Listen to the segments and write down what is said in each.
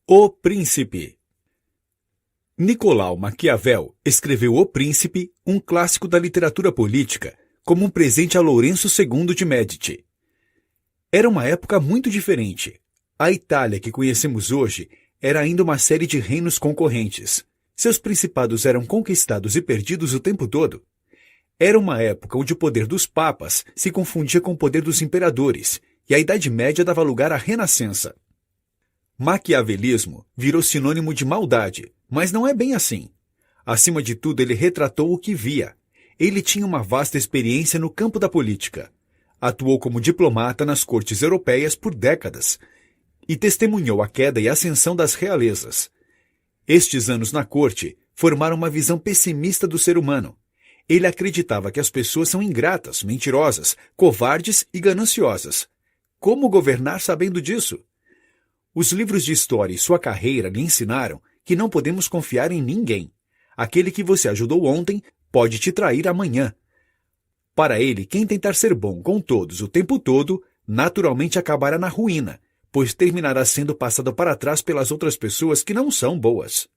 O Príncipe. Nicolau Maquiavel escreveu O Príncipe, um clássico da literatura política, como um presente a Lourenço II de Médici. Era uma época muito diferente. A Itália que conhecemos hoje era ainda uma série de reinos concorrentes. Seus principados eram conquistados e perdidos o tempo todo. Era uma época onde o poder dos papas se confundia com o poder dos imperadores, e a Idade Média dava lugar à Renascença. Maquiavelismo virou sinônimo de maldade, mas não é bem assim. Acima de tudo, ele retratou o que via. Ele tinha uma vasta experiência no campo da política. Atuou como diplomata nas cortes europeias por décadas e testemunhou a queda e ascensão das realezas. Estes anos na corte formaram uma visão pessimista do ser humano. Ele acreditava que as pessoas são ingratas, mentirosas, covardes e gananciosas. Como governar sabendo disso? Os livros de história e sua carreira lhe ensinaram que não podemos confiar em ninguém. Aquele que você ajudou ontem pode te trair amanhã. Para ele, quem tentar ser bom com todos o tempo todo, naturalmente acabará na ruína, pois terminará sendo passado para trás pelas outras pessoas que não são boas.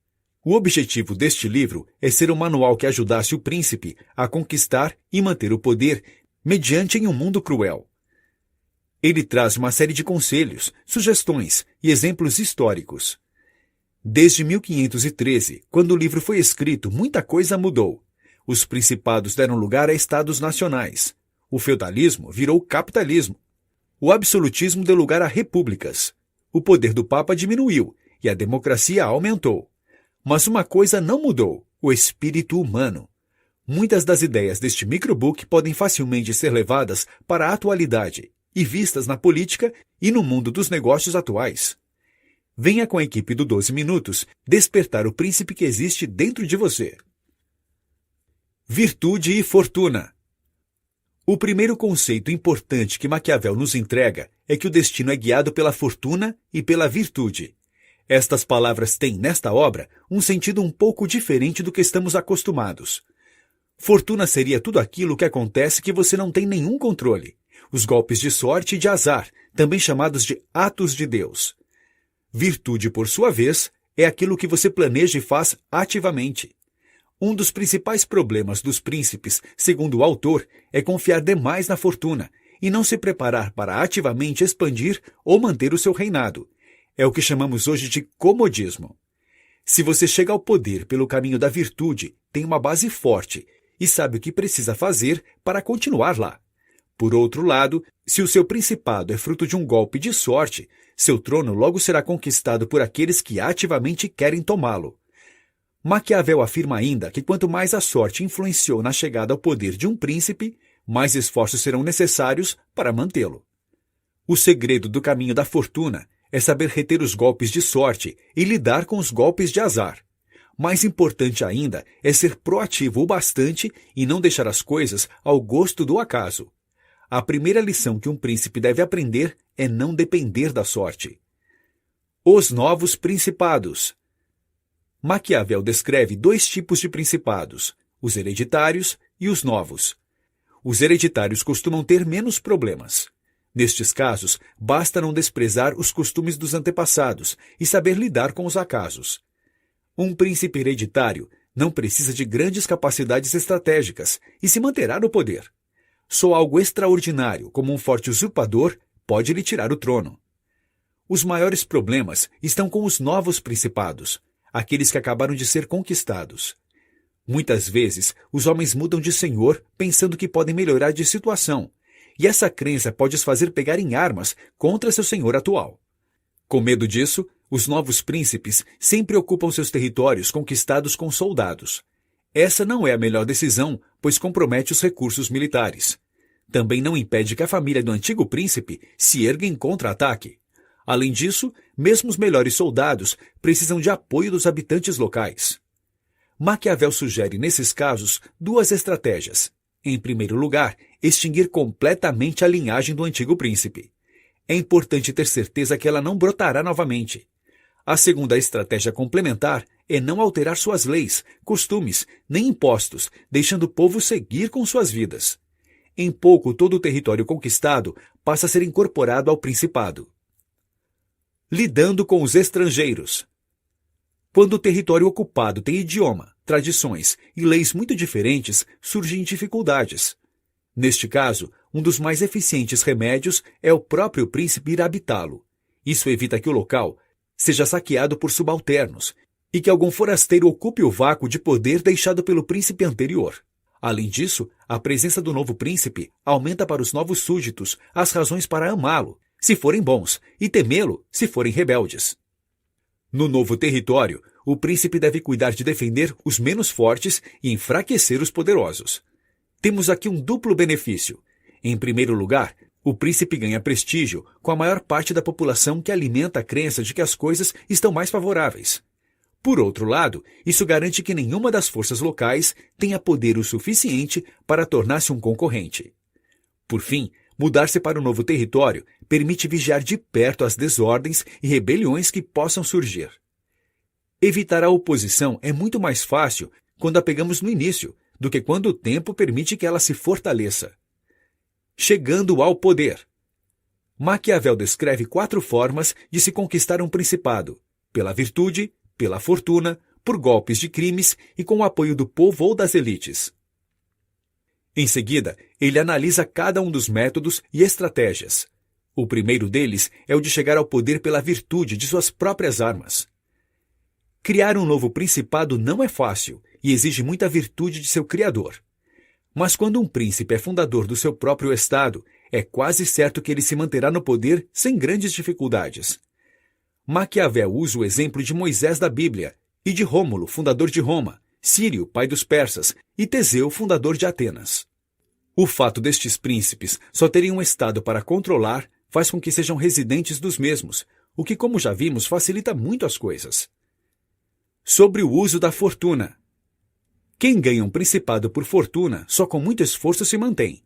O objetivo deste livro é ser um manual que ajudasse o príncipe a conquistar e manter o poder mediante em um mundo cruel. Ele traz uma série de conselhos, sugestões e exemplos históricos. Desde 1513, quando o livro foi escrito, muita coisa mudou. Os principados deram lugar a estados nacionais. O feudalismo virou capitalismo. O absolutismo deu lugar a repúblicas. O poder do Papa diminuiu e a democracia aumentou. Mas uma coisa não mudou: o espírito humano. Muitas das ideias deste microbook podem facilmente ser levadas para a atualidade e vistas na política e no mundo dos negócios atuais. Venha com a equipe do 12 Minutos despertar o príncipe que existe dentro de você. Virtude e fortuna. O primeiro conceito importante que Maquiavel nos entrega é que o destino é guiado pela fortuna e pela virtude. Estas palavras têm, nesta obra, um sentido um pouco diferente do que estamos acostumados. Fortuna seria tudo aquilo que acontece que você não tem nenhum controle. Os golpes de sorte e de azar, também chamados de atos de Deus. Virtude, por sua vez, é aquilo que você planeja e faz ativamente. Um dos principais problemas dos príncipes, segundo o autor, é confiar demais na fortuna e não se preparar para ativamente expandir ou manter o seu reinado. É o que chamamos hoje de comodismo. Se você chega ao poder pelo caminho da virtude, tem uma base forte e sabe o que precisa fazer para continuar lá. Por outro lado, se o seu principado é fruto de um golpe de sorte, seu trono logo será conquistado por aqueles que ativamente querem tomá-lo. Maquiavel afirma ainda que quanto mais a sorte influenciou na chegada ao poder de um príncipe, mais esforços serão necessários para mantê-lo. O segredo do caminho da fortuna é saber reter os golpes de sorte e lidar com os golpes de azar. Mais importante ainda é ser proativo o bastante e não deixar as coisas ao gosto do acaso. A primeira lição que um príncipe deve aprender é não depender da sorte. Os novos principados. Maquiavel descreve dois tipos de principados, os hereditários e os novos. Os hereditários costumam ter menos problemas. Nestes casos, basta não desprezar os costumes dos antepassados e saber lidar com os acasos. Um príncipe hereditário não precisa de grandes capacidades estratégicas e se manterá no poder. Só algo extraordinário, como um forte usurpador, pode lhe tirar o trono. Os maiores problemas estão com os novos principados, aqueles que acabaram de ser conquistados. Muitas vezes, os homens mudam de senhor pensando que podem melhorar de situação, e essa crença pode os fazer pegar em armas contra seu senhor atual. Com medo disso, os novos príncipes sempre ocupam seus territórios conquistados com soldados. Essa não é a melhor decisão, pois compromete os recursos militares. Também não impede que a família do antigo príncipe se erga em contra-ataque. Além disso, mesmo os melhores soldados precisam de apoio dos habitantes locais. Maquiavel sugere, nesses casos, duas estratégias. Em primeiro lugar, extinguir completamente a linhagem do antigo príncipe. É importante ter certeza que ela não brotará novamente. A segunda estratégia complementar é não alterar suas leis, costumes, nem impostos, deixando o povo seguir com suas vidas. Em pouco, todo o território conquistado passa a ser incorporado ao principado. Lidando com os estrangeiros. Quando o território ocupado tem idioma, tradições e leis muito diferentes, surgem dificuldades. Neste caso, um dos mais eficientes remédios é o próprio príncipe ir habitá-lo. Isso evita que o local seja saqueado por subalternos e que algum forasteiro ocupe o vácuo de poder deixado pelo príncipe anterior. Além disso, a presença do novo príncipe aumenta para os novos súditos as razões para amá-lo, se forem bons, e temê-lo, se forem rebeldes. No novo território, o príncipe deve cuidar de defender os menos fortes e enfraquecer os poderosos. Temos aqui um duplo benefício. Em primeiro lugar, o príncipe ganha prestígio com a maior parte da população que alimenta a crença de que as coisas estão mais favoráveis. Por outro lado, isso garante que nenhuma das forças locais tenha poder o suficiente para tornar-se um concorrente. Por fim, mudar-se para o novo território permite vigiar de perto as desordens e rebeliões que possam surgir. Evitar a oposição é muito mais fácil quando a pegamos no início do que quando o tempo permite que ela se fortaleça. Chegando ao poder. Maquiavel descreve 4 formas de se conquistar um principado: pela virtude, pela fortuna, por golpes de crimes e com o apoio do povo ou das elites. Em seguida, ele analisa cada um dos métodos e estratégias. O primeiro deles é o de chegar ao poder pela virtude de suas próprias armas. Criar um novo principado não é fácil e exige muita virtude de seu criador. Mas quando um príncipe é fundador do seu próprio estado, é quase certo que ele se manterá no poder sem grandes dificuldades. Maquiavel usa o exemplo de Moisés da Bíblia e de Rômulo, fundador de Roma, Sírio, pai dos persas, e Teseu, fundador de Atenas. O fato destes príncipes só terem um estado para controlar faz com que sejam residentes dos mesmos, o que, como já vimos, facilita muito as coisas. Sobre o uso da fortuna. Quem ganha um principado por fortuna só com muito esforço se mantém.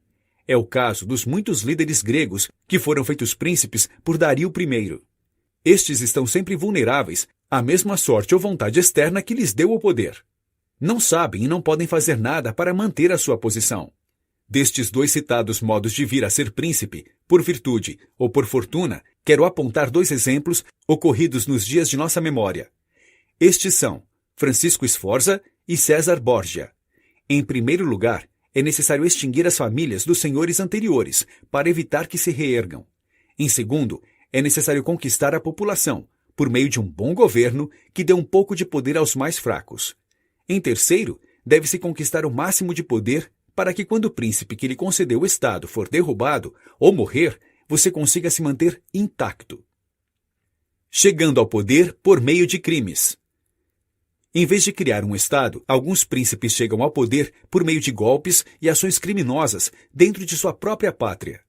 É o caso dos muitos líderes gregos que foram feitos príncipes por Dario I. Estes estão sempre vulneráveis à mesma sorte ou vontade externa que lhes deu o poder. Não sabem e não podem fazer nada para manter a sua posição. Destes 2 citados modos de vir a ser príncipe, por virtude ou por fortuna, quero apontar 2 exemplos ocorridos nos dias de nossa memória. Estes são Francisco Sforza e César Borgia. Em primeiro lugar, é necessário extinguir as famílias dos senhores anteriores para evitar que se reergam. Em segundo, é necessário conquistar a população, por meio de um bom governo que dê um pouco de poder aos mais fracos. Em terceiro, deve-se conquistar o máximo de poder para que quando o príncipe que lhe concedeu o estado for derrubado ou morrer, você consiga se manter intacto. Chegando ao poder por meio de crimes. Em vez de criar um estado, alguns príncipes chegam ao poder por meio de golpes e ações criminosas dentro de sua própria pátria.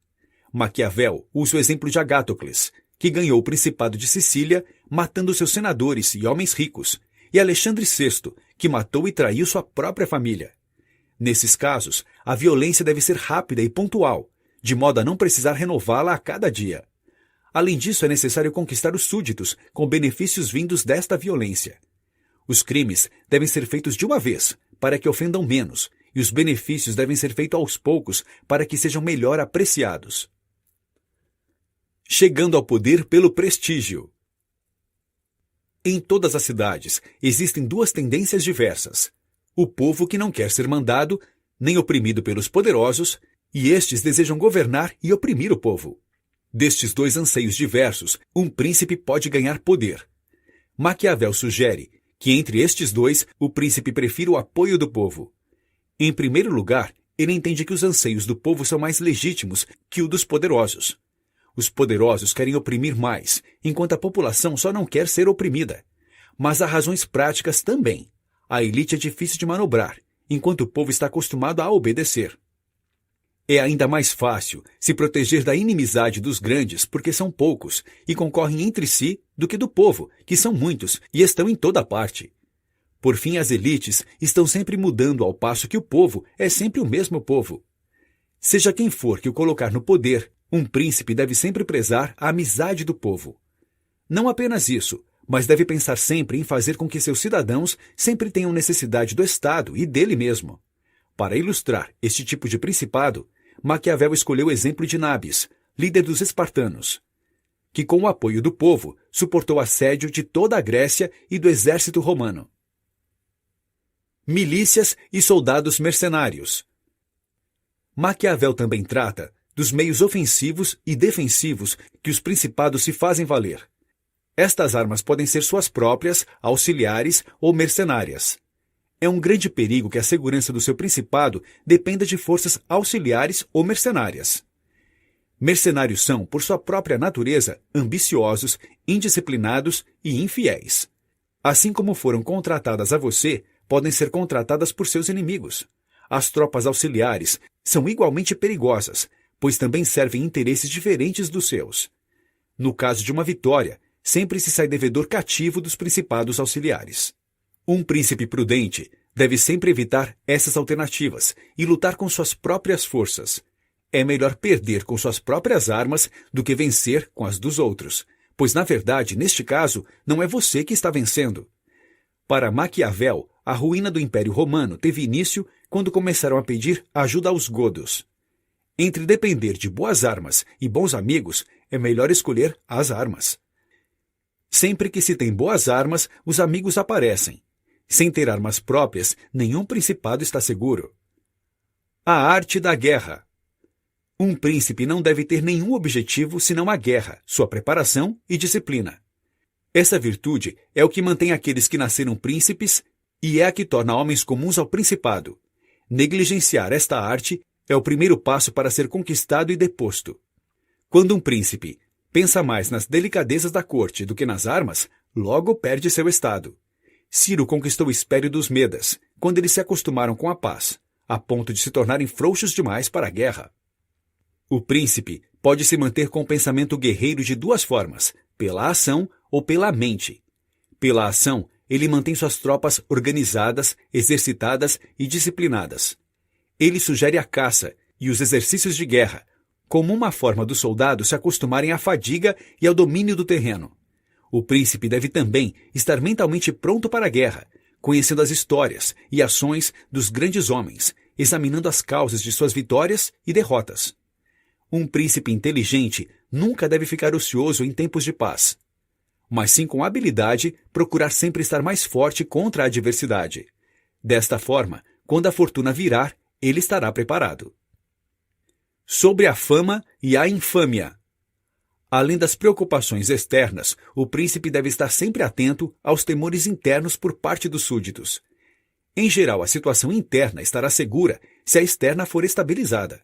Maquiavel usa o exemplo de Agatocles, que ganhou o Principado de Sicília matando seus senadores e homens ricos, e Alexandre VI, que matou e traiu sua própria família. Nesses casos, a violência deve ser rápida e pontual, de modo a não precisar renová-la a cada dia. Além disso, é necessário conquistar os súditos com benefícios vindos desta violência. Os crimes devem ser feitos de uma vez, para que ofendam menos, e os benefícios devem ser feitos aos poucos, para que sejam melhor apreciados. Chegando ao poder pelo prestígio. Em todas as cidades, existem 2 tendências diversas: o povo que não quer ser mandado, nem oprimido pelos poderosos, e estes desejam governar e oprimir o povo. Destes 2 anseios diversos, um príncipe pode ganhar poder. Maquiavel sugere que entre estes 2, o príncipe prefira o apoio do povo. Em primeiro lugar, ele entende que os anseios do povo são mais legítimos que o dos poderosos. Os poderosos querem oprimir mais, enquanto a população só não quer ser oprimida. Mas há razões práticas também. A elite é difícil de manobrar, enquanto o povo está acostumado a obedecer. É ainda mais fácil se proteger da inimizade dos grandes porque são poucos e concorrem entre si do que do povo, que são muitos e estão em toda parte. Por fim, as elites estão sempre mudando ao passo que o povo é sempre o mesmo povo. Seja quem for que o colocar no poder, um príncipe deve sempre prezar a amizade do povo. Não apenas isso, mas deve pensar sempre em fazer com que seus cidadãos sempre tenham necessidade do Estado e dele mesmo. Para ilustrar este tipo de principado, Maquiavel escolheu o exemplo de Nabis, líder dos espartanos. que com o apoio do povo suportou o assédio de toda a Grécia e do exército romano. Milícias e soldados mercenários. Maquiavel também trata dos meios ofensivos e defensivos que os principados se fazem valer. Estas armas podem ser suas próprias, auxiliares ou mercenárias. É um grande perigo que a segurança do seu principado dependa de forças auxiliares ou mercenárias. Mercenários são, por sua própria natureza, ambiciosos, indisciplinados e infiéis. Assim como foram contratadas a você, podem ser contratadas por seus inimigos. As tropas auxiliares são igualmente perigosas, pois também servem interesses diferentes dos seus. No caso de uma vitória, sempre se sai devedor cativo dos principados auxiliares. Um príncipe prudente deve sempre evitar essas alternativas e lutar com suas próprias forças. É melhor perder com suas próprias armas do que vencer com as dos outros, pois, na verdade, neste caso, não é você que está vencendo. Para Maquiavel, a ruína do Império Romano teve início quando começaram a pedir ajuda aos godos. Entre depender de boas armas e bons amigos, é melhor escolher as armas. Sempre que se tem boas armas, os amigos aparecem. Sem ter armas próprias, nenhum principado está seguro. A arte da guerra. Um príncipe não deve ter nenhum objetivo senão a guerra, sua preparação e disciplina. Essa virtude é o que mantém aqueles que nasceram príncipes e é a que torna homens comuns ao principado. Negligenciar esta arte é o primeiro passo para ser conquistado e deposto. Quando um príncipe pensa mais nas delicadezas da corte do que nas armas, logo perde seu estado. Ciro conquistou o espólio dos Medas, quando eles se acostumaram com a paz, a ponto de se tornarem frouxos demais para a guerra. O príncipe pode se manter com o pensamento guerreiro de duas formas, pela ação ou pela mente. Pela ação, ele mantém suas tropas organizadas, exercitadas e disciplinadas. Ele sugere a caça e os exercícios de guerra, como uma forma dos soldados se acostumarem à fadiga e ao domínio do terreno. O príncipe deve também estar mentalmente pronto para a guerra, conhecendo as histórias e ações dos grandes homens, examinando as causas de suas vitórias e derrotas. Um príncipe inteligente nunca deve ficar ocioso em tempos de paz, mas sim com habilidade procurar sempre estar mais forte contra a adversidade. Desta forma, quando a fortuna virar, ele estará preparado. Sobre a fama e a infâmia. Além das preocupações externas, o príncipe deve estar sempre atento aos temores internos por parte dos súditos. Em geral, a situação interna estará segura se a externa for estabilizada.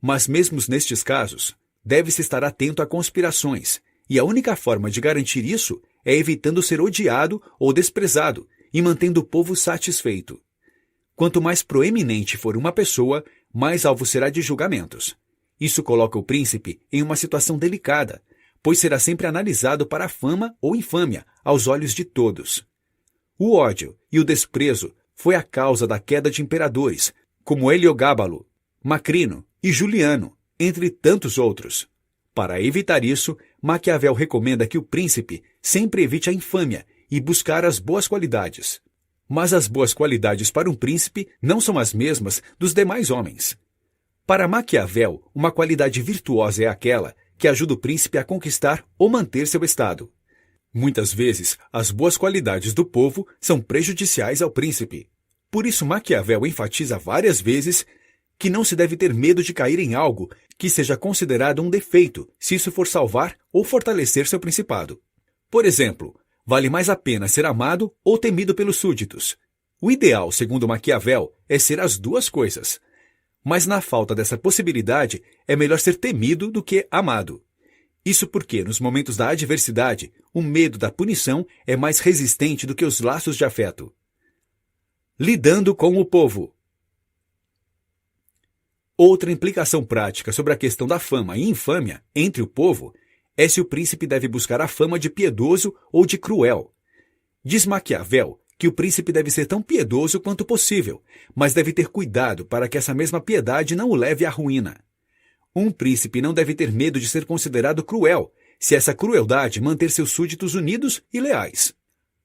Mas mesmo nestes casos, deve-se estar atento a conspirações, e a única forma de garantir isso é evitando ser odiado ou desprezado e mantendo o povo satisfeito. Quanto mais proeminente for uma pessoa, mais alvo será de julgamentos. Isso coloca o príncipe em uma situação delicada, pois será sempre analisado para a fama ou infâmia aos olhos de todos. O ódio e o desprezo foi a causa da queda de imperadores, como Heliogábalo, Macrino e Juliano, entre tantos outros. Para evitar isso, Maquiavel recomenda que o príncipe sempre evite a infâmia e buscar as boas qualidades. Mas as boas qualidades para um príncipe não são as mesmas dos demais homens. Para Maquiavel, uma qualidade virtuosa é aquela que ajuda o príncipe a conquistar ou manter seu estado. Muitas vezes, as boas qualidades do povo são prejudiciais ao príncipe. Por isso, Maquiavel enfatiza várias vezes que não se deve ter medo de cair em algo que seja considerado um defeito, se isso for salvar ou fortalecer seu principado. Por exemplo, vale mais a pena ser amado ou temido pelos súditos. O ideal, segundo Maquiavel, é ser as duas coisas. Mas na falta dessa possibilidade, é melhor ser temido do que amado. Isso porque, nos momentos da adversidade, o medo da punição é mais resistente do que os laços de afeto. Lidando com o povo. Outra implicação prática sobre a questão da fama e infâmia entre o povo é se o príncipe deve buscar a fama de piedoso ou de cruel. Diz Maquiavel que o príncipe deve ser tão piedoso quanto possível, mas deve ter cuidado para que essa mesma piedade não o leve à ruína. Um príncipe não deve ter medo de ser considerado cruel, se essa crueldade manter seus súditos unidos e leais.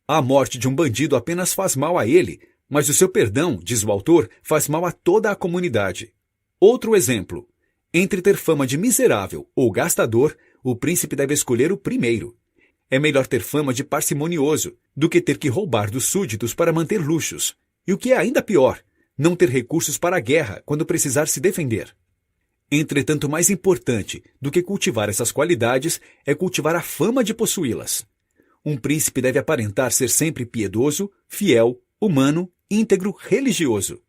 A morte de um bandido apenas faz mal a ele, mas o seu perdão, diz o autor, faz mal a toda a comunidade. Outro exemplo. Entre ter fama de miserável ou gastador, o príncipe deve escolher o primeiro. É melhor ter fama de parcimonioso do que ter que roubar dos súditos para manter luxos. E o que é ainda pior, não ter recursos para a guerra quando precisar se defender. Entretanto, mais importante do que cultivar essas qualidades é cultivar a fama de possuí-las. Um príncipe deve aparentar ser sempre piedoso, fiel, humano, íntegro, religioso.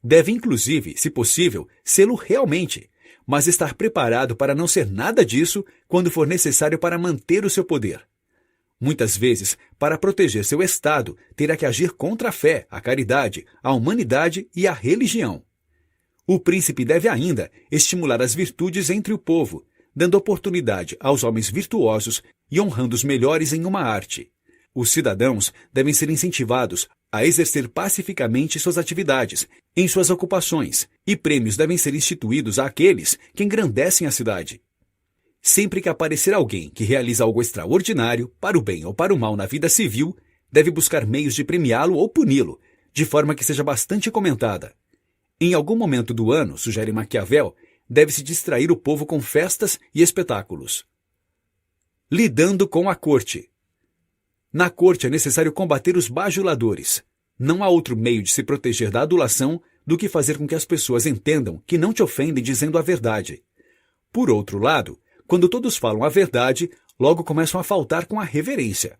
Deve, inclusive, se possível, sê-lo realmente, mas estar preparado para não ser nada disso quando for necessário para manter o seu poder. Muitas vezes, para proteger seu estado, terá que agir contra a fé, a caridade, a humanidade e a religião. O príncipe deve ainda estimular as virtudes entre o povo, dando oportunidade aos homens virtuosos e honrando os melhores em uma arte. Os cidadãos devem ser incentivados a exercer pacificamente suas atividades, em suas ocupações, e prêmios devem ser instituídos àqueles que engrandecem a cidade. Sempre que aparecer alguém que realiza algo extraordinário, para o bem ou para o mal na vida civil, deve buscar meios de premiá-lo ou puni-lo, de forma que seja bastante comentada. Em algum momento do ano, sugere Maquiavel, deve-se distrair o povo com festas e espetáculos. Lidando com a corte. Na corte é necessário combater os bajuladores. Não há outro meio de se proteger da adulação do que fazer com que as pessoas entendam que não te ofendem dizendo a verdade. Por outro lado, quando todos falam a verdade, logo começam a faltar com a reverência.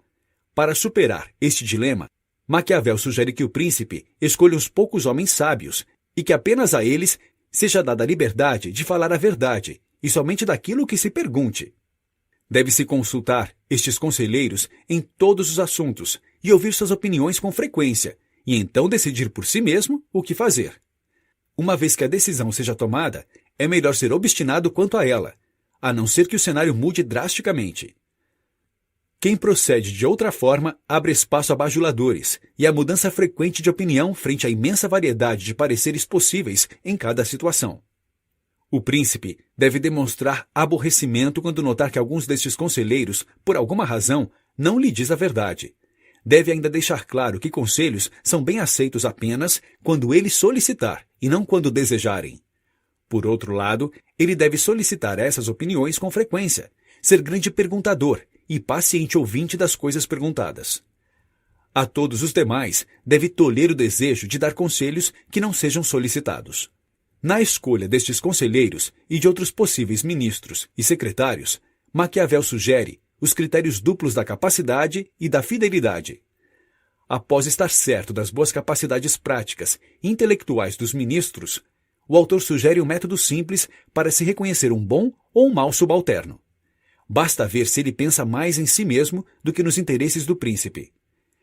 Para superar este dilema, Maquiavel sugere que o príncipe escolha uns poucos homens sábios e que apenas a eles seja dada a liberdade de falar a verdade e somente daquilo que se pergunte. Deve-se consultar estes conselheiros em todos os assuntos e ouvir suas opiniões com frequência, e então decidir por si mesmo o que fazer. Uma vez que a decisão seja tomada, é melhor ser obstinado quanto a ela, a não ser que o cenário mude drasticamente. Quem procede de outra forma abre espaço a bajuladores e a mudança frequente de opinião frente à imensa variedade de pareceres possíveis em cada situação. O príncipe deve demonstrar aborrecimento quando notar que alguns destes conselheiros, por alguma razão, não lhe diz a verdade. Deve ainda deixar claro que conselhos são bem aceitos apenas quando ele solicitar e não quando desejarem. Por outro lado, ele deve solicitar essas opiniões com frequência, ser grande perguntador e paciente ouvinte das coisas perguntadas. A todos os demais, deve tolher o desejo de dar conselhos que não sejam solicitados. Na escolha destes conselheiros e de outros possíveis ministros e secretários, Maquiavel sugere os critérios duplos da capacidade e da fidelidade. Após estar certo das boas capacidades práticas e intelectuais dos ministros, o autor sugere um método simples para se reconhecer um bom ou um mau subalterno. Basta ver se ele pensa mais em si mesmo do que nos interesses do príncipe.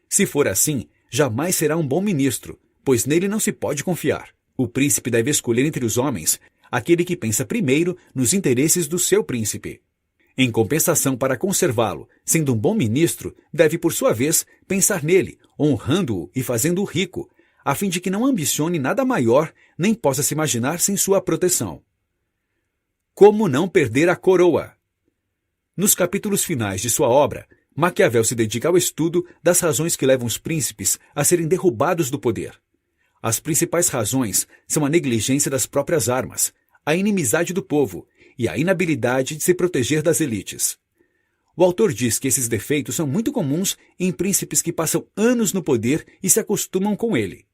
Se for assim, jamais será um bom ministro, pois nele não se pode confiar. O príncipe deve escolher entre os homens aquele que pensa primeiro nos interesses do seu príncipe. Em compensação, para conservá-lo, sendo um bom ministro, deve, por sua vez, pensar nele, honrando-o e fazendo-o rico, a fim de que não ambicione nada maior nem possa se imaginar sem sua proteção. Como não perder a coroa? Nos capítulos finais de sua obra, Maquiavel se dedica ao estudo das razões que levam os príncipes a serem derrubados do poder. As principais razões são a negligência das próprias armas, a inimizade do povo e a inabilidade de se proteger das elites. O autor diz que esses defeitos são muito comuns em príncipes que passam anos no poder e se acostumam com ele.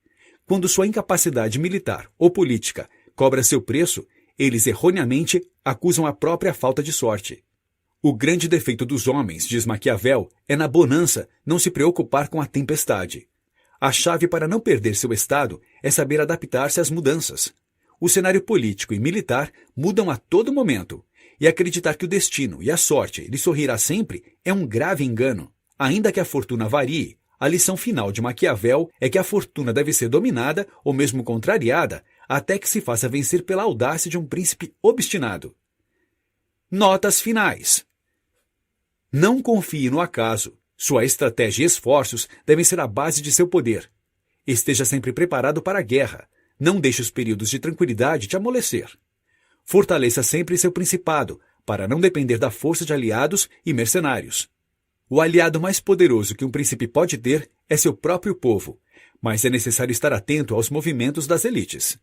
Quando sua incapacidade militar ou política cobra seu preço, eles erroneamente acusam a própria falta de sorte. O grande defeito dos homens, diz Maquiavel, é na bonança não se preocupar com a tempestade. A chave para não perder seu estado é saber adaptar-se às mudanças. O cenário político e militar mudam a todo momento, e acreditar que o destino e a sorte lhe sorrirá sempre é um grave engano. Ainda que a fortuna varie, a lição final de Maquiavel é que a fortuna deve ser dominada ou mesmo contrariada até que se faça vencer pela audácia de um príncipe obstinado. Notas finais. Não confie no acaso. Sua estratégia e esforços devem ser a base de seu poder. Esteja sempre preparado para a guerra. Não deixe os períodos de tranquilidade te amolecer. Fortaleça sempre seu principado, para não depender da força de aliados e mercenários. O aliado mais poderoso que um príncipe pode ter é seu próprio povo, mas é necessário estar atento aos movimentos das elites.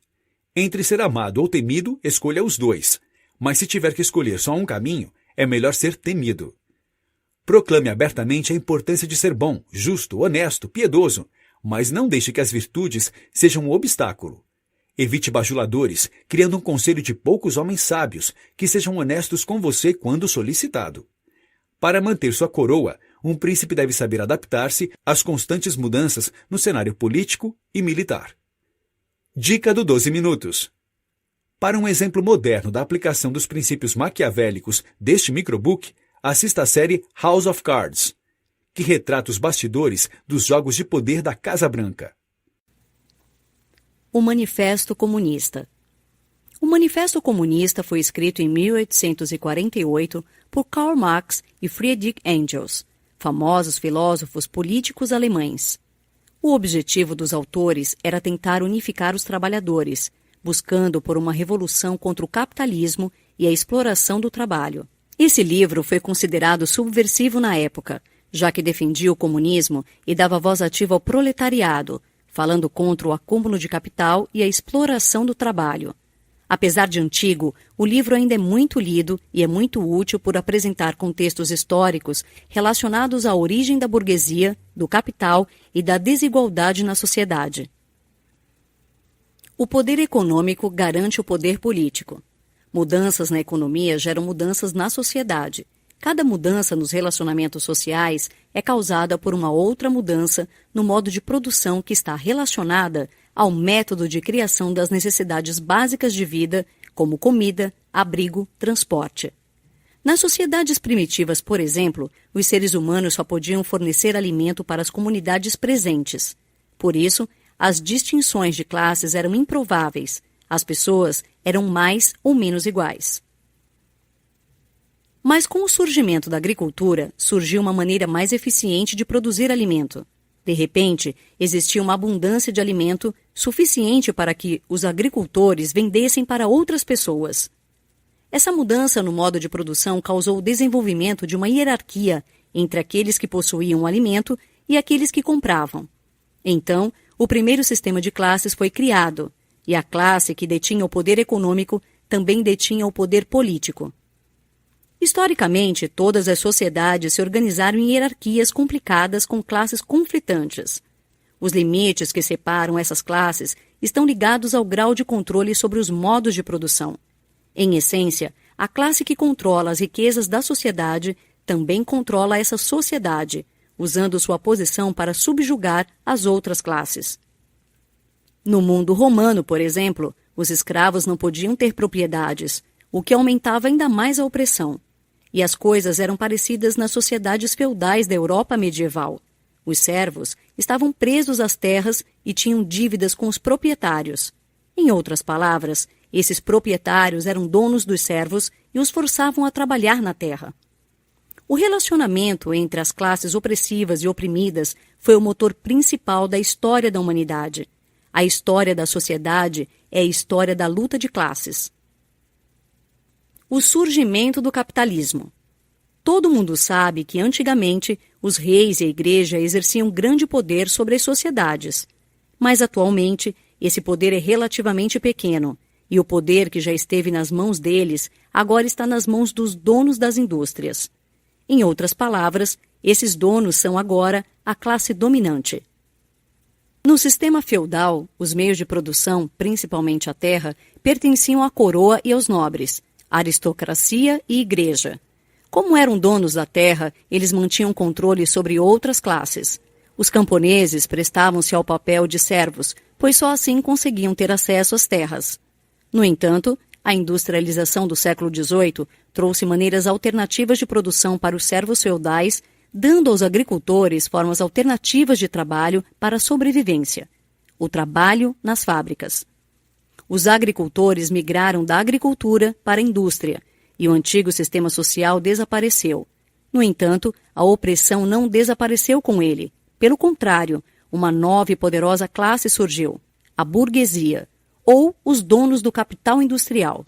Entre ser amado ou temido, escolha os dois. Mas se tiver que escolher só um caminho, É melhor ser temido. Proclame abertamente a importância de ser bom, justo, honesto, piedoso, mas não deixe que as virtudes sejam um obstáculo. Evite bajuladores, criando um conselho de poucos homens sábios que sejam honestos com você quando solicitado. Para manter sua coroa, um príncipe deve saber adaptar-se às constantes mudanças no cenário político e militar. Dica do 12 minutos. Para um exemplo moderno da aplicação dos princípios maquiavélicos deste microbook, assista à série House of Cards, que retrata os bastidores dos jogos de poder da Casa Branca. O Manifesto Comunista. O Manifesto Comunista foi escrito em 1848 por Karl Marx e Friedrich Engels, famosos filósofos políticos alemães. O objetivo dos autores era tentar unificar os trabalhadores, buscando por uma revolução contra o capitalismo e a exploração do trabalho. Esse livro foi considerado subversivo na época, já que defendia o comunismo e dava voz ativa ao proletariado, falando contra o acúmulo de capital e a exploração do trabalho. Apesar de antigo, o livro ainda é muito lido e é muito útil por apresentar contextos históricos relacionados à origem da burguesia, do capital e da desigualdade na sociedade. O poder econômico garante o poder político. Mudanças na economia geram mudanças na sociedade. Cada mudança nos relacionamentos sociais é causada por uma outra mudança no modo de produção que está relacionada ao método de criação das necessidades básicas de vida, como comida, abrigo, transporte. Nas sociedades primitivas, por exemplo, os seres humanos só podiam fornecer alimento para as comunidades presentes. Por isso, as distinções de classes eram improváveis. As pessoas eram mais ou menos iguais. Mas com o surgimento da agricultura, surgiu uma maneira mais eficiente de produzir alimento. De repente, existia uma abundância de alimento suficiente para que os agricultores vendessem para outras pessoas. Essa mudança no modo de produção causou o desenvolvimento de uma hierarquia entre aqueles que possuíam o alimento e aqueles que compravam. Então, o primeiro sistema de classes foi criado, e a classe que detinha o poder econômico também detinha o poder político. Historicamente, todas as sociedades se organizaram em hierarquias complicadas com classes conflitantes. Os limites que separam essas classes estão ligados ao grau de controle sobre os modos de produção. Em essência, a classe que controla as riquezas da sociedade também controla essa sociedade, usando sua posição para subjugar as outras classes. No mundo romano, por exemplo, os escravos não podiam ter propriedades, o que aumentava ainda mais a opressão. E as coisas eram parecidas nas sociedades feudais da Europa medieval. Os servos estavam presos às terras e tinham dívidas com os proprietários. Em outras palavras, esses proprietários eram donos dos servos e os forçavam a trabalhar na terra. O relacionamento entre as classes opressivas e oprimidas foi o motor principal da história da humanidade. A história da sociedade é a história da luta de classes. O surgimento do capitalismo. Todo mundo sabe que, antigamente, os reis e a igreja exerciam grande poder sobre as sociedades. Mas, atualmente, esse poder é relativamente pequeno, e o poder que já esteve nas mãos deles agora está nas mãos dos donos das indústrias. Em outras palavras, esses donos são agora a classe dominante. No sistema feudal, os meios de produção, principalmente a terra, pertenciam à coroa e aos nobres, aristocracia e igreja. Como eram donos da terra, eles mantinham controle sobre outras classes. Os camponeses prestavam-se ao papel de servos, pois só assim conseguiam ter acesso às terras. No entanto, a industrialização do século XVIII trouxe maneiras alternativas de produção para os servos feudais, dando aos agricultores formas alternativas de trabalho para a sobrevivência. O trabalho nas fábricas. Os agricultores migraram da agricultura para a indústria, e o antigo sistema social desapareceu. No entanto, a opressão não desapareceu com ele. Pelo contrário, uma nova e poderosa classe surgiu, a burguesia, ou os donos do capital industrial.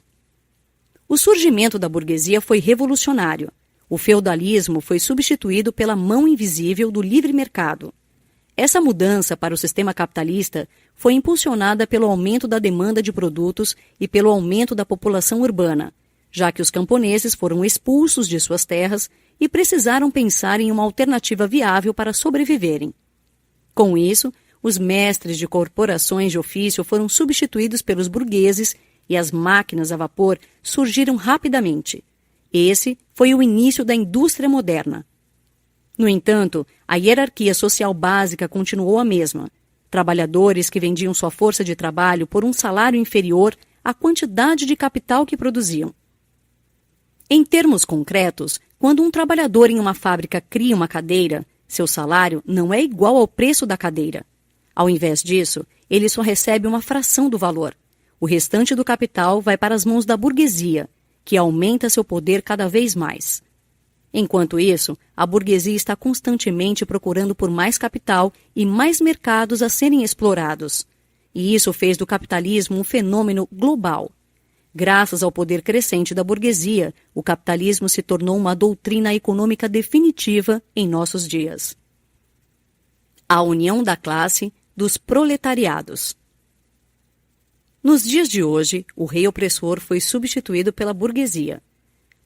O surgimento da burguesia foi revolucionário. O feudalismo foi substituído pela mão invisível do livre mercado. Essa mudança para o sistema capitalista foi impulsionada pelo aumento da demanda de produtos e pelo aumento da população urbana, já que os camponeses foram expulsos de suas terras e precisaram pensar em uma alternativa viável para sobreviverem. Com isso, os mestres de corporações de ofício foram substituídos pelos burgueses e as máquinas a vapor surgiram rapidamente. Esse foi o início da indústria moderna. No entanto, a hierarquia social básica continuou a mesma. Trabalhadores que vendiam sua força de trabalho por um salário inferior à quantidade de capital que produziam. Em termos concretos, quando um trabalhador em uma fábrica cria uma cadeira, seu salário não é igual ao preço da cadeira. Ao invés disso, ele só recebe uma fração do valor. O restante do capital vai para as mãos da burguesia, que aumenta seu poder cada vez mais. Enquanto isso, a burguesia está constantemente procurando por mais capital e mais mercados a serem explorados. E isso fez do capitalismo um fenômeno global. Graças ao poder crescente da burguesia, o capitalismo se tornou uma doutrina econômica definitiva em nossos dias. A união da classe dos proletariados. Nos dias de hoje, o rei opressor foi substituído pela burguesia.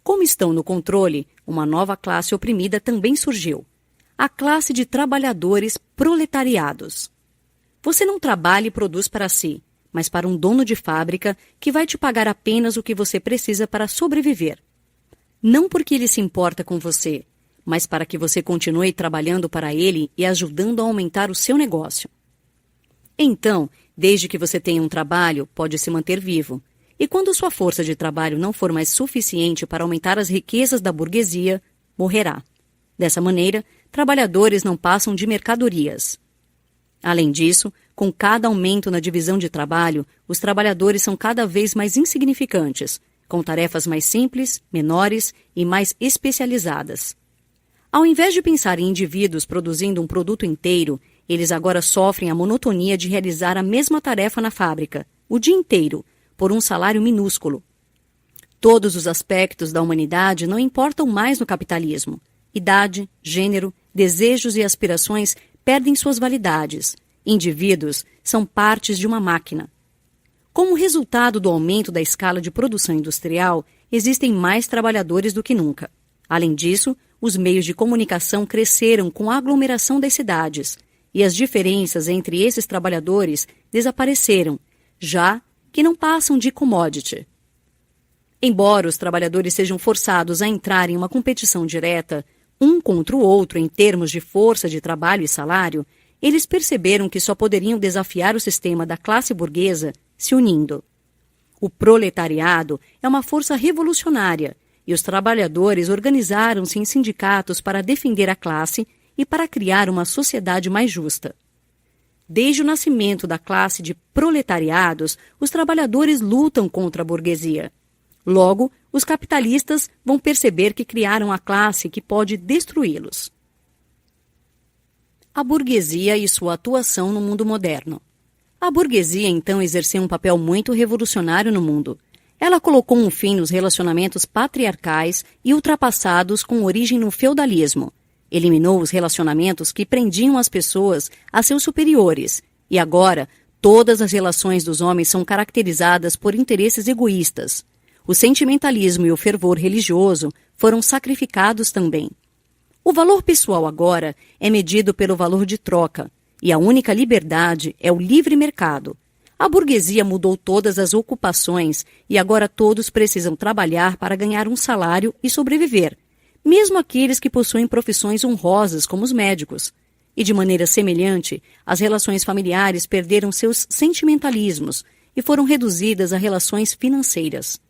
Como estão no controle, uma nova classe oprimida também surgiu. A classe de trabalhadores proletariados. Você não trabalha e produz para si, mas para um dono de fábrica que vai te pagar apenas o que você precisa para sobreviver. Não porque ele se importa com você, mas para que você continue trabalhando para ele e ajudando a aumentar o seu negócio. Então, desde que você tenha um trabalho, pode se manter vivo. E quando sua força de trabalho não for mais suficiente para aumentar as riquezas da burguesia, morrerá. Dessa maneira, trabalhadores não passam de mercadorias. Além disso, com cada aumento na divisão de trabalho, os trabalhadores são cada vez mais insignificantes, com tarefas mais simples, menores e mais especializadas. Ao invés de pensar em indivíduos produzindo um produto inteiro, eles agora sofrem a monotonia de realizar a mesma tarefa na fábrica, o dia inteiro, por um salário minúsculo. Todos os aspectos da humanidade não importam mais no capitalismo. Idade, gênero, desejos e aspirações perdem suas validades. Indivíduos são partes de uma máquina. Como resultado do aumento da escala de produção industrial, existem mais trabalhadores do que nunca. Além disso, os meios de comunicação cresceram com a aglomeração das cidades, e as diferenças entre esses trabalhadores desapareceram, já que não passam de commodity. Embora os trabalhadores sejam forçados a entrar em uma competição direta, um contra o outro em termos de força de trabalho e salário, eles perceberam que só poderiam desafiar o sistema da classe burguesa se unindo. O proletariado é uma força revolucionária, e os trabalhadores organizaram-se em sindicatos para defender a classe e para criar uma sociedade mais justa. Desde o nascimento da classe de proletariados, os trabalhadores lutam contra a burguesia. Logo, os capitalistas vão perceber que criaram a classe que pode destruí-los. A burguesia e sua atuação no mundo moderno. A burguesia, então, exerceu um papel muito revolucionário no mundo. Ela colocou um fim nos relacionamentos patriarcais e ultrapassados com origem no feudalismo. Eliminou os relacionamentos que prendiam as pessoas a seus superiores. E agora, todas as relações dos homens são caracterizadas por interesses egoístas. O sentimentalismo e o fervor religioso foram sacrificados também. O valor pessoal agora é medido pelo valor de troca, e a única liberdade é o livre mercado. A burguesia mudou todas as ocupações e agora todos precisam trabalhar para ganhar um salário e sobreviver, mesmo aqueles que possuem profissões honrosas como os médicos. E de maneira semelhante, as relações familiares perderam seus sentimentalismos e foram reduzidas a relações financeiras.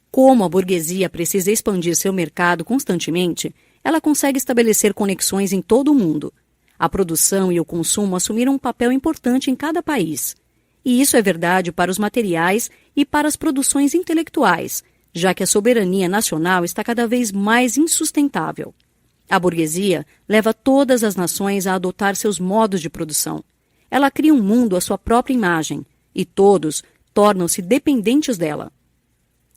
Como a burguesia precisa expandir seu mercado constantemente, ela consegue estabelecer conexões em todo o mundo. A produção e o consumo assumiram um papel importante em cada país. E isso é verdade para os materiais e para as produções intelectuais, já que a soberania nacional está cada vez mais insustentável. A burguesia leva todas as nações a adotar seus modos de produção. Ela cria um mundo à sua própria imagem, e todos tornam-se dependentes dela.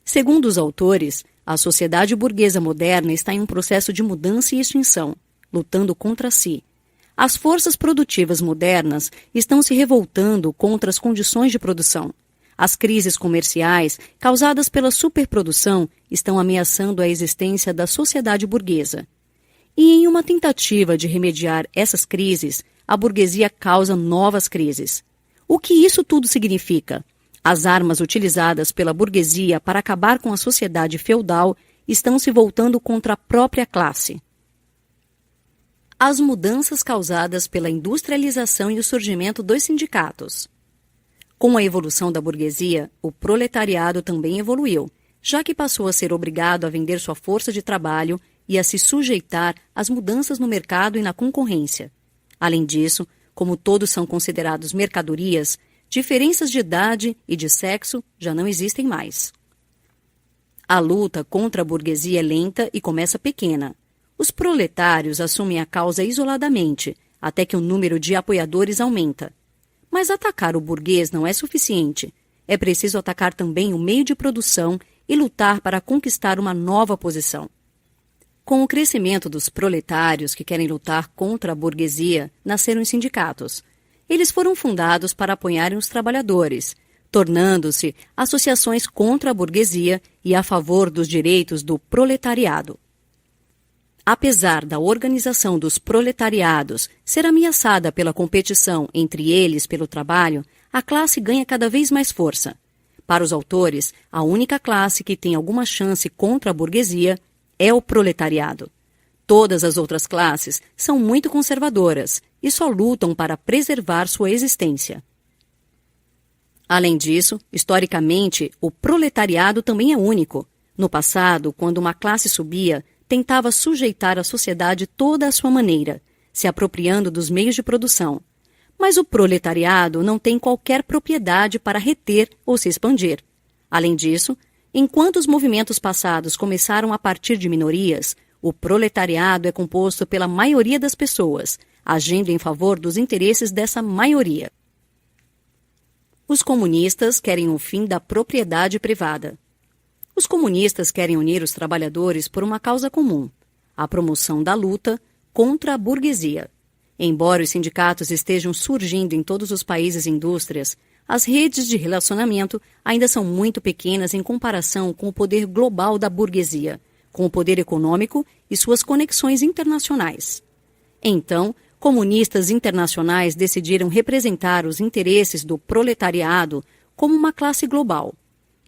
Segundo os autores, a sociedade burguesa moderna está em um processo de mudança e extinção, lutando contra si. As forças produtivas modernas estão se revoltando contra as condições de produção. As crises comerciais causadas pela superprodução estão ameaçando a existência da sociedade burguesa. E em uma tentativa de remediar essas crises, a burguesia causa novas crises. O que isso tudo significa? As armas utilizadas pela burguesia para acabar com a sociedade feudal estão se voltando contra a própria classe. As mudanças causadas pela industrialização e o surgimento dos sindicatos. Com a evolução da burguesia, o proletariado também evoluiu, já que passou a ser obrigado a vender sua força de trabalho e a se sujeitar às mudanças no mercado e na concorrência. Além disso, como todos são considerados mercadorias, diferenças de idade e de sexo já não existem mais. A luta contra a burguesia é lenta e começa pequena. Os proletários assumem a causa isoladamente, até que o número de apoiadores aumenta. Mas atacar o burguês não é suficiente. É preciso atacar também o meio de produção e lutar para conquistar uma nova posição. Com o crescimento dos proletários que querem lutar contra a burguesia, nasceram os sindicatos. Eles foram fundados para apoiarem os trabalhadores, tornando-se associações contra a burguesia e a favor dos direitos do proletariado. Apesar da organização dos proletariados ser ameaçada pela competição entre eles pelo trabalho, a classe ganha cada vez mais força. Para os autores, a única classe que tem alguma chance contra a burguesia é o proletariado. Todas as outras classes são muito conservadoras e só lutam para preservar sua existência. Além disso, historicamente, o proletariado também é único. No passado, quando uma classe subia, tentava sujeitar a sociedade toda à sua maneira, se apropriando dos meios de produção. Mas o proletariado não tem qualquer propriedade para reter ou se expandir. Além disso, enquanto os movimentos passados começaram a partir de minorias, o proletariado é composto pela maioria das pessoas, agindo em favor dos interesses dessa maioria. Os comunistas querem o fim da propriedade privada. Os comunistas querem unir os trabalhadores por uma causa comum, a promoção da luta contra a burguesia. Embora os sindicatos estejam surgindo em todos os países e indústrias, as redes de relacionamento ainda são muito pequenas em comparação com o poder global da burguesia, com o poder econômico e suas conexões internacionais. Então, comunistas internacionais decidiram representar os interesses do proletariado como uma classe global.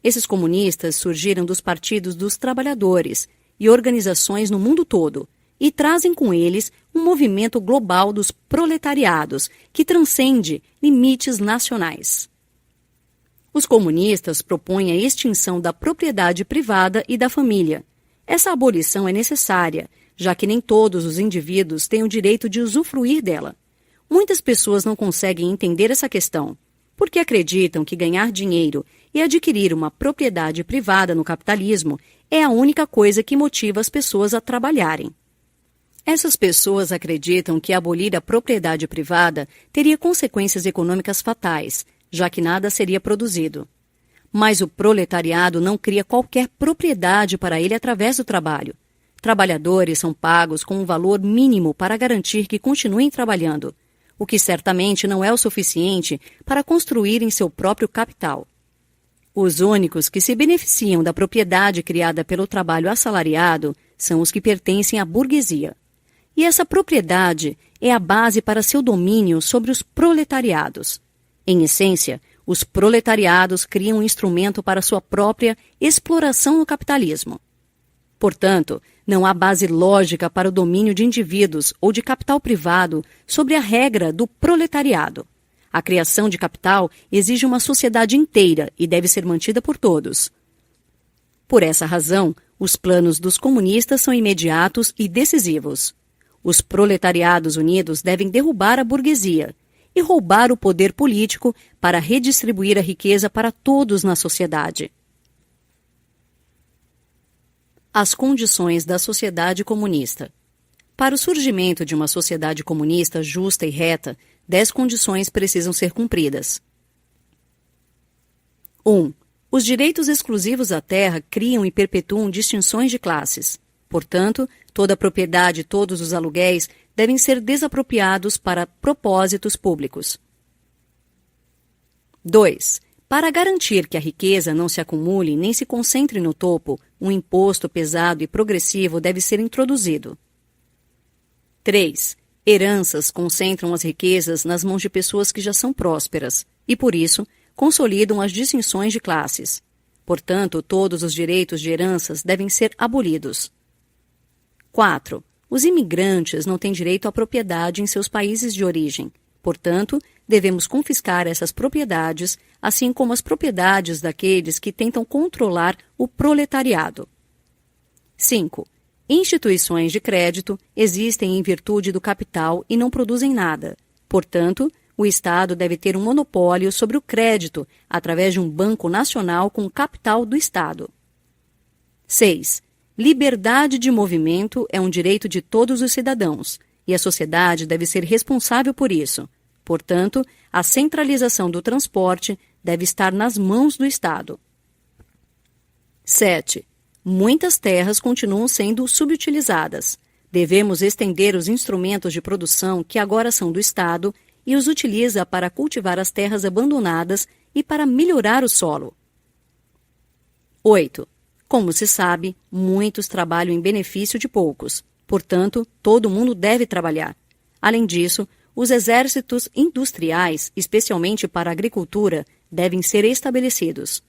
Esses comunistas surgiram dos partidos dos trabalhadores e organizações no mundo todo e trazem com eles um movimento global dos proletariados que transcende limites nacionais. Os comunistas propõem a extinção da propriedade privada e da família. Essa abolição é necessária, já que nem todos os indivíduos têm o direito de usufruir dela. Muitas pessoas não conseguem entender essa questão, porque acreditam que ganhar dinheiro e adquirir uma propriedade privada no capitalismo é a única coisa que motiva as pessoas a trabalharem. Essas pessoas acreditam que abolir a propriedade privada teria consequências econômicas fatais, já que nada seria produzido. Mas o proletariado não cria qualquer propriedade para ele através do trabalho. Trabalhadores são pagos com um valor mínimo para garantir que continuem trabalhando, o que certamente não é o suficiente para construírem seu próprio capital. Os únicos que se beneficiam da propriedade criada pelo trabalho assalariado são os que pertencem à burguesia. E essa propriedade é a base para seu domínio sobre os proletariados. Em essência, os proletariados criam um instrumento para sua própria exploração no capitalismo. Portanto, não há base lógica para o domínio de indivíduos ou de capital privado sobre a regra do proletariado. A criação de capital exige uma sociedade inteira e deve ser mantida por todos. Por essa razão, os planos dos comunistas são imediatos e decisivos. Os proletariados unidos devem derrubar a burguesia e roubar o poder político para redistribuir a riqueza para todos na sociedade. As condições da sociedade comunista. Para o surgimento de uma sociedade comunista justa e reta, 10 condições precisam ser cumpridas. 1. Os direitos exclusivos à terra criam e perpetuam distinções de classes. Portanto, toda a propriedade e todos os aluguéis devem ser desapropriados para propósitos públicos. 2. Para garantir que a riqueza não se acumule nem se concentre no topo, um imposto pesado e progressivo deve ser introduzido. 3. Heranças concentram as riquezas nas mãos de pessoas que já são prósperas e, por isso, consolidam as distinções de classes. Portanto, todos os direitos de heranças devem ser abolidos. 4. Os imigrantes não têm direito à propriedade em seus países de origem. Portanto, devemos confiscar essas propriedades, assim como as propriedades daqueles que tentam controlar o proletariado. 5. Instituições de crédito existem em virtude do capital e não produzem nada. Portanto, o Estado deve ter um monopólio sobre o crédito através de um banco nacional com o capital do Estado. 6. Liberdade de movimento é um direito de todos os cidadãos, e a sociedade deve ser responsável por isso. Portanto, a centralização do transporte deve estar nas mãos do Estado. 7. Muitas terras continuam sendo subutilizadas. Devemos estender os instrumentos de produção que agora são do Estado e os utiliza para cultivar as terras abandonadas e para melhorar o solo. 8. Como se sabe, muitos trabalham em benefício de poucos. Portanto, todo mundo deve trabalhar. Além disso, os exércitos industriais, especialmente para a agricultura, devem ser estabelecidos.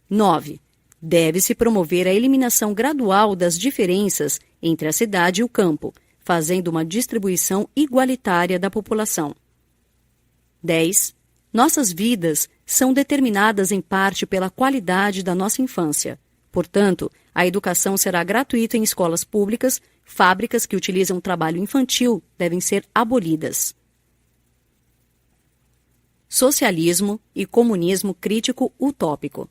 9. Deve-se promover a eliminação gradual das diferenças entre a cidade e o campo, fazendo uma distribuição igualitária da população. 10. Nossas vidas são determinadas em parte pela qualidade da nossa infância. Portanto, a educação será gratuita em escolas públicas, fábricas que utilizam trabalho infantil devem ser abolidas. Socialismo e comunismo crítico utópico.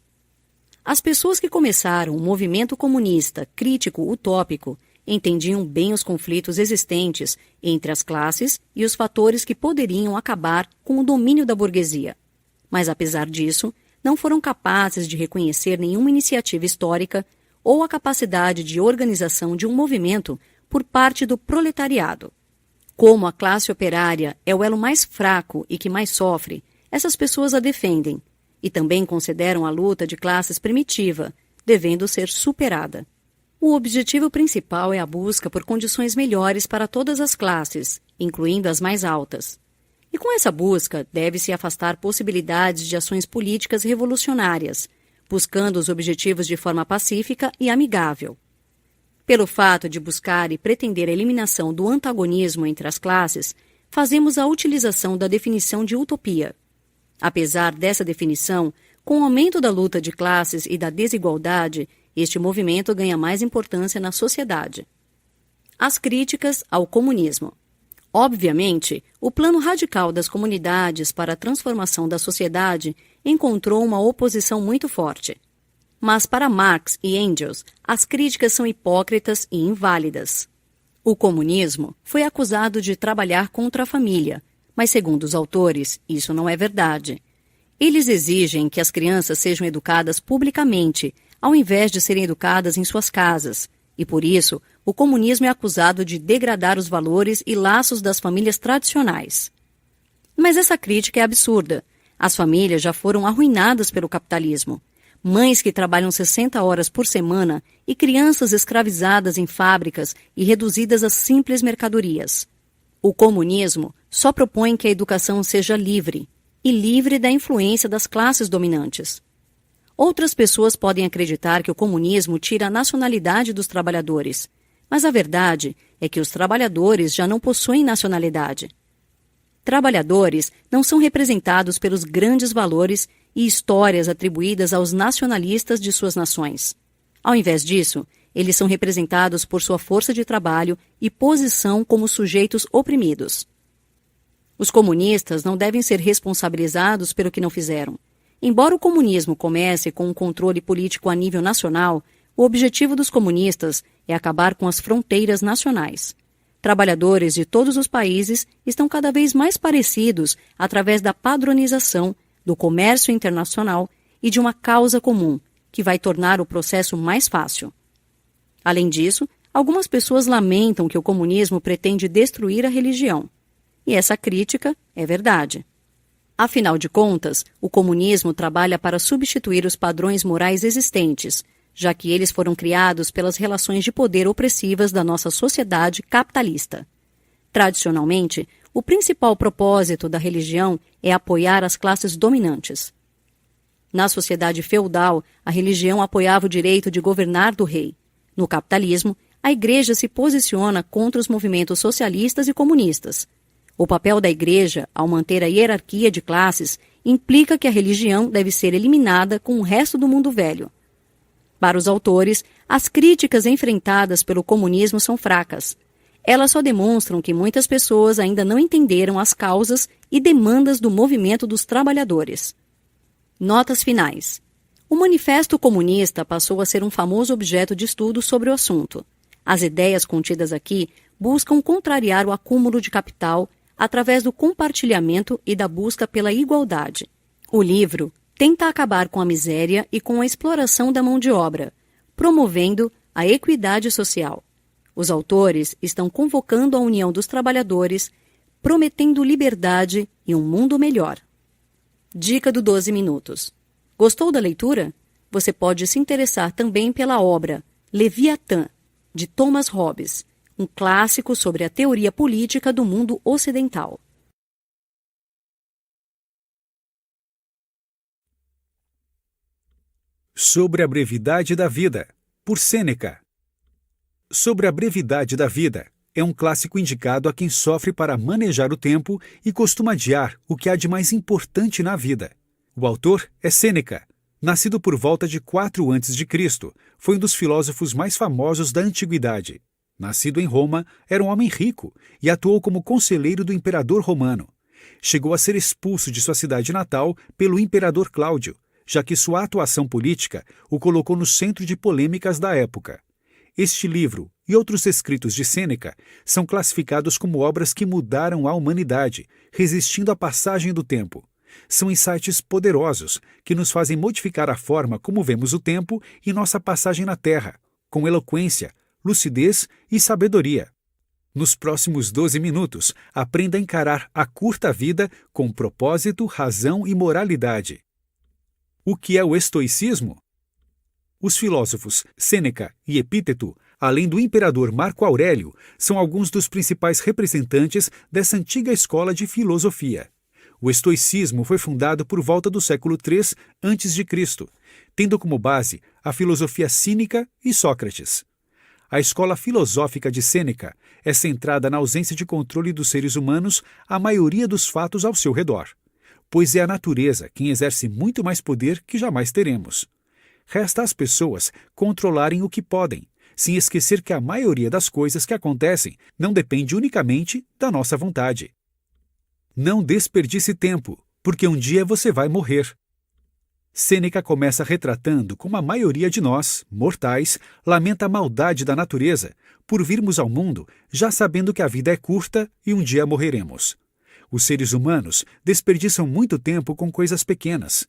As pessoas que começaram o movimento comunista crítico utópico entendiam bem os conflitos existentes entre as classes e os fatores que poderiam acabar com o domínio da burguesia. Mas, apesar disso, não foram capazes de reconhecer nenhuma iniciativa histórica ou a capacidade de organização de um movimento por parte do proletariado. Como a classe operária é o elo mais fraco e que mais sofre, essas pessoas a defendem e também consideram a luta de classes primitiva, devendo ser superada. O objetivo principal é a busca por condições melhores para todas as classes, incluindo as mais altas. E com essa busca, deve-se afastar possibilidades de ações políticas revolucionárias, buscando os objetivos de forma pacífica e amigável. Pelo fato de buscar e pretender a eliminação do antagonismo entre as classes, fazemos a utilização da definição de utopia. Apesar dessa definição, com o aumento da luta de classes e da desigualdade, este movimento ganha mais importância na sociedade. As críticas ao comunismo. Obviamente, o plano radical das comunidades para a transformação da sociedade encontrou uma oposição muito forte. Mas para Marx e Engels, as críticas são hipócritas e inválidas. O comunismo foi acusado de trabalhar contra a família, mas segundo os autores, isso não é verdade. Eles exigem que as crianças sejam educadas publicamente, ao invés de serem educadas em suas casas, e por isso o comunismo é acusado de degradar os valores e laços das famílias tradicionais. Mas essa crítica é absurda. As famílias já foram arruinadas pelo capitalismo. Mães que trabalham 60 horas por semana e crianças escravizadas em fábricas e reduzidas a simples mercadorias. O comunismo só propõe que a educação seja livre, e livre da influência das classes dominantes. Outras pessoas podem acreditar que o comunismo tira a nacionalidade dos trabalhadores, mas a verdade é que os trabalhadores já não possuem nacionalidade. Trabalhadores não são representados pelos grandes valores e histórias atribuídas aos nacionalistas de suas nações. Ao invés disso, eles são representados por sua força de trabalho e posição como sujeitos oprimidos. Os comunistas não devem ser responsabilizados pelo que não fizeram. Embora o comunismo comece com um controle político a nível nacional, o objetivo dos comunistas é acabar com as fronteiras nacionais. Trabalhadores de todos os países estão cada vez mais parecidos através da padronização, do comércio internacional e de uma causa comum, que vai tornar o processo mais fácil. Além disso, algumas pessoas lamentam que o comunismo pretende destruir a religião. E essa crítica é verdade. Afinal de contas, o comunismo trabalha para substituir os padrões morais existentes, já que eles foram criados pelas relações de poder opressivas da nossa sociedade capitalista. Tradicionalmente, o principal propósito da religião é apoiar as classes dominantes. Na sociedade feudal, a religião apoiava o direito de governar do rei. No capitalismo, a Igreja se posiciona contra os movimentos socialistas e comunistas. O papel da Igreja, ao manter a hierarquia de classes, implica que a religião deve ser eliminada com o resto do mundo velho. Para os autores, as críticas enfrentadas pelo comunismo são fracas. Elas só demonstram que muitas pessoas ainda não entenderam as causas e demandas do movimento dos trabalhadores. Notas finais. O Manifesto Comunista passou a ser um famoso objeto de estudo sobre o assunto. As ideias contidas aqui buscam contrariar o acúmulo de capital através do compartilhamento e da busca pela igualdade. O livro tenta acabar com a miséria e com a exploração da mão de obra, promovendo a equidade social. Os autores estão convocando a união dos trabalhadores, prometendo liberdade e um mundo melhor. Dica do 12 minutos. Gostou da leitura? Você pode se interessar também pela obra Leviatã, de Thomas Hobbes, um clássico sobre a teoria política do mundo ocidental. Sobre a brevidade da vida, por Sêneca. Sobre a brevidade da vida, é um clássico indicado a quem sofre para manejar o tempo e costuma adiar o que há de mais importante na vida. O autor é Sêneca. Nascido por volta de 4 a.C., foi um dos filósofos mais famosos da antiguidade. Nascido em Roma, era um homem rico e atuou como conselheiro do imperador romano. Chegou a ser expulso de sua cidade natal pelo imperador Cláudio, já que sua atuação política o colocou no centro de polêmicas da época. Este livro e outros escritos de Sêneca são classificados como obras que mudaram a humanidade, resistindo à passagem do tempo. São insights poderosos que nos fazem modificar a forma como vemos o tempo e nossa passagem na Terra, com eloquência, lucidez e sabedoria. Nos próximos 12 minutos, aprenda a encarar a curta vida com propósito, razão e moralidade. O que é o estoicismo? Os filósofos Sêneca e Epíteto, além do imperador Marco Aurélio, são alguns dos principais representantes dessa antiga escola de filosofia. O estoicismo foi fundado por volta do século III a.C., tendo como base a filosofia cínica e Sócrates. A escola filosófica de Sêneca é centrada na ausência de controle dos seres humanos à maioria dos fatos ao seu redor, pois é a natureza quem exerce muito mais poder que jamais teremos. Resta às pessoas controlarem o que podem, sem esquecer que a maioria das coisas que acontecem não depende unicamente da nossa vontade. Não desperdice tempo, porque um dia você vai morrer. Sêneca começa retratando como a maioria de nós, mortais, lamenta a maldade da natureza por virmos ao mundo já sabendo que a vida é curta e um dia morreremos. Os seres humanos desperdiçam muito tempo com coisas pequenas.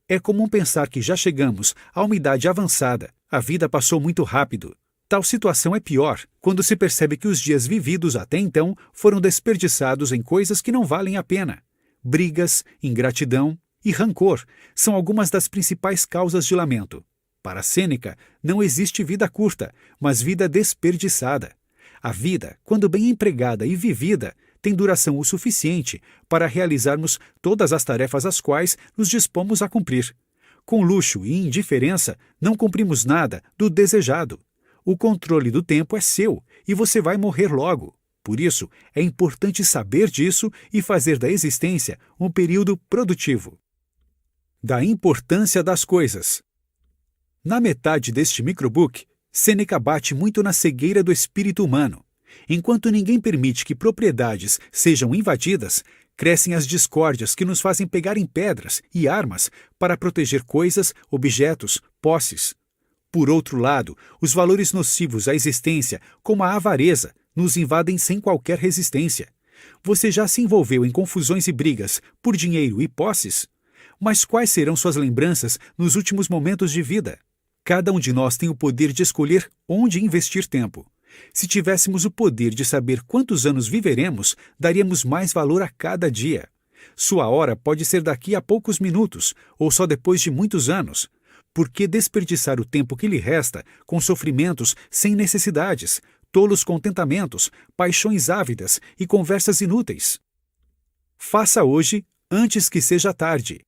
É comum pensar que já chegamos a uma idade avançada, a vida passou muito rápido. Tal situação é pior quando se percebe que os dias vividos até então foram desperdiçados em coisas que não valem a pena. Brigas, ingratidão e rancor são algumas das principais causas de lamento. Para Sêneca, não existe vida curta, mas vida desperdiçada. A vida, quando bem empregada e vivida, tem duração o suficiente para realizarmos todas as tarefas às quais nos dispomos a cumprir. Com luxo e indiferença, não cumprimos nada do desejado. O controle do tempo é seu e você vai morrer logo. Por isso, é importante saber disso e fazer da existência um período produtivo. Da importância das coisas. Na metade deste microbook, Sêneca bate muito na cegueira do espírito humano. Enquanto ninguém permite que propriedades sejam invadidas, crescem as discórdias que nos fazem pegar em pedras e armas para proteger coisas, objetos, posses. Por outro lado, os valores nocivos à existência, como a avareza, nos invadem sem qualquer resistência. Você já se envolveu em confusões e brigas por dinheiro e posses? Mas quais serão suas lembranças nos últimos momentos de vida? Cada um de nós tem o poder de escolher onde investir tempo. Se tivéssemos o poder de saber quantos anos viveremos, daríamos mais valor a cada dia. Sua hora pode ser daqui a poucos minutos, ou só depois de muitos anos. Por que desperdiçar o tempo que lhe resta com sofrimentos sem necessidades, tolos contentamentos, paixões ávidas e conversas inúteis? Faça hoje, antes que seja tarde.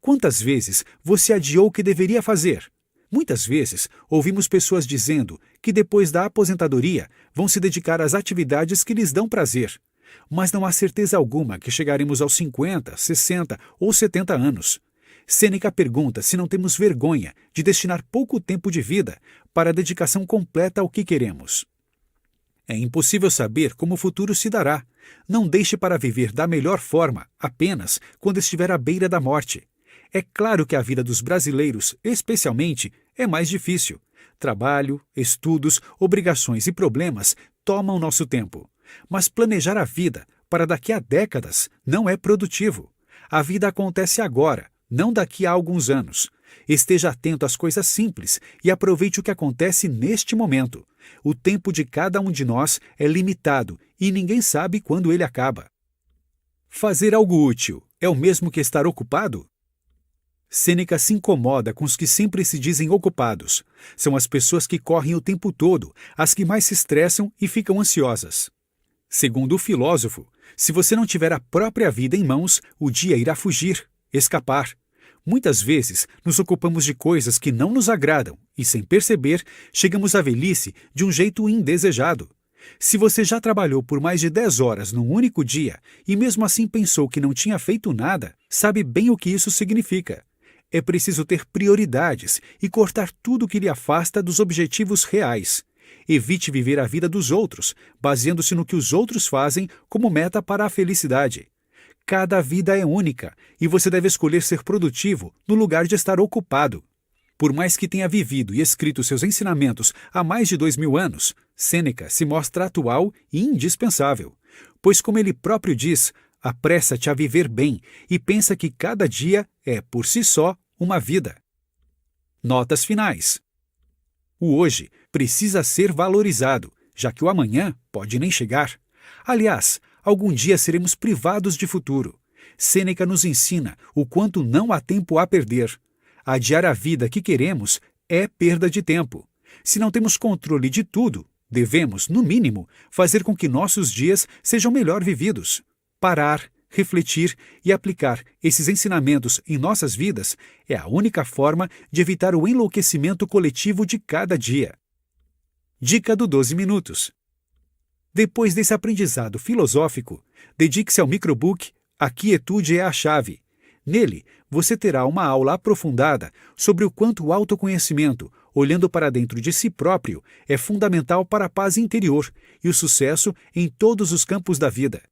Quantas vezes você adiou o que deveria fazer? Muitas vezes ouvimos pessoas dizendo que depois da aposentadoria vão se dedicar às atividades que lhes dão prazer. Mas não há certeza alguma que chegaremos aos 50, 60 ou 70 anos. Sêneca pergunta se não temos vergonha de destinar pouco tempo de vida para a dedicação completa ao que queremos. É impossível saber como o futuro se dará. Não deixe para viver da melhor forma apenas quando estiver à beira da morte. É claro que a vida dos brasileiros, especialmente, é mais difícil. Trabalho, estudos, obrigações e problemas tomam nosso tempo. Mas planejar a vida para daqui a décadas não é produtivo. A vida acontece agora, não daqui a alguns anos. Esteja atento às coisas simples e aproveite o que acontece neste momento. O tempo de cada um de nós é limitado e ninguém sabe quando ele acaba. Fazer algo útil é o mesmo que estar ocupado? Sêneca se incomoda com os que sempre se dizem ocupados. São as pessoas que correm o tempo todo, as que mais se estressam e ficam ansiosas. Segundo o filósofo, se você não tiver a própria vida em mãos, o dia irá fugir, escapar. Muitas vezes nos ocupamos de coisas que não nos agradam e, sem perceber, chegamos à velhice de um jeito indesejado. Se você já trabalhou por mais de 10 horas num único dia e mesmo assim pensou que não tinha feito nada, sabe bem o que isso significa. É preciso ter prioridades e cortar tudo que lhe afasta dos objetivos reais. Evite viver a vida dos outros, baseando-se no que os outros fazem como meta para a felicidade. Cada vida é única e você deve escolher ser produtivo no lugar de estar ocupado. Por mais que tenha vivido e escrito seus ensinamentos há mais de 2000 anos, Sêneca se mostra atual e indispensável. Pois, como ele próprio diz, apressa-te a viver bem e pensa que cada dia é, por si só, uma vida. Notas finais. O hoje precisa ser valorizado, já que o amanhã pode nem chegar. Aliás, algum dia seremos privados de futuro. Sêneca nos ensina o quanto não há tempo a perder. Adiar a vida que queremos é perda de tempo. Se não temos controle de tudo, devemos, no mínimo, fazer com que nossos dias sejam melhor vividos. Parar, refletir e aplicar esses ensinamentos em nossas vidas é a única forma de evitar o enlouquecimento coletivo de cada dia. Dica do 12 minutos. Depois desse aprendizado filosófico, dedique-se ao microbook A Quietude é a Chave. Nele, você terá uma aula aprofundada sobre o quanto o autoconhecimento, olhando para dentro de si próprio, é fundamental para a paz interior e o sucesso em todos os campos da vida.